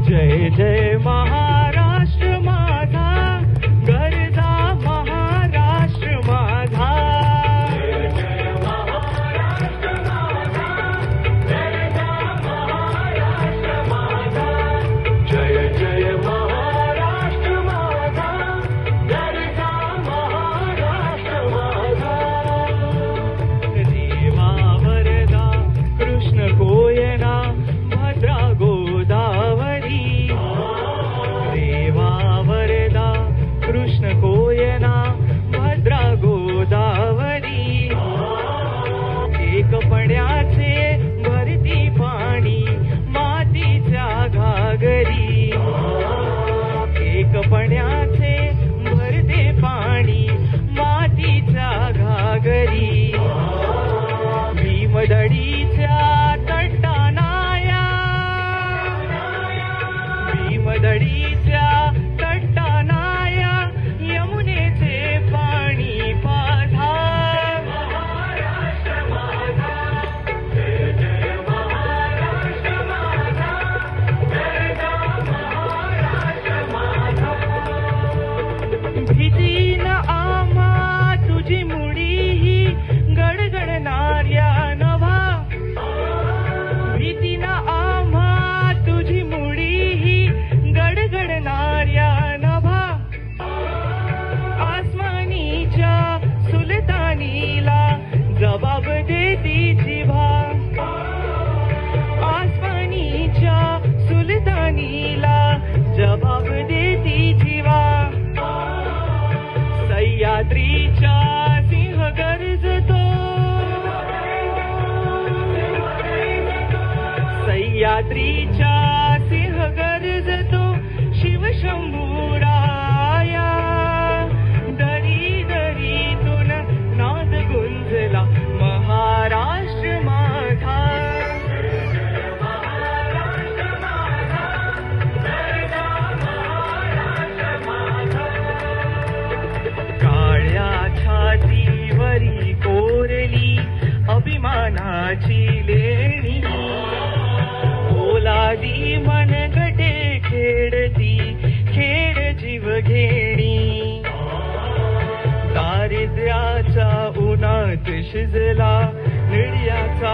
जय जय महाराष्ट्र माझा, गरजा महाराष्ट्र माझा. जय जय महाराष्ट्र माझा, गरजा महाराष्ट्र माझा. जय जय महाराष्ट्र माझा, गरजा महाराष्ट्र माझा. देवा वरदा कृष्ण कोयना भद्रा गोदावरी. देवा वरदा कृष्ण कोयना भद्रा गोदावरी. एकपण्याचे भरती पाणी मातीच्या घागरी. एकपण्याचे भरते पाणी मातीच्या घागरी. भीमदडीच्या तटानाया, भीमदडीच्या तटानाया यमुनेचे पाणी पाझा. महाराष्ट्र माझा, जय जय महाराष्ट्र माझा, गरजा महाराष्ट्र माझा. भीती न आम्हा तुझी मुडी ही गडगडणाऱ्या नभा. भीती न आम्हा तुझी मुडी ही गडगडणाऱ्या नभा. आसमानीच्या सुलतानीला जबाब देती जिव्हा. आसमानीच्या सुलतानीला जबाब देती जिव्हा. सह्याद्रीच्या सिंह गर्जतो. सह्याद्रीच्या सिंह गर्जतो शिवशंभूराया. दरी दरीतून नाद गुंजला महाराष्ट्र माझा. महाराष्ट्र माझा, गरजा महाराष्ट्र माझा. काळ्या छातीवरी कोरली अभिमानाची लेणी. ओलादी मनगटे खेळती खेळ जीव घेणी. दारिद्र्याच्या उन्हात शिजला निळ्याचा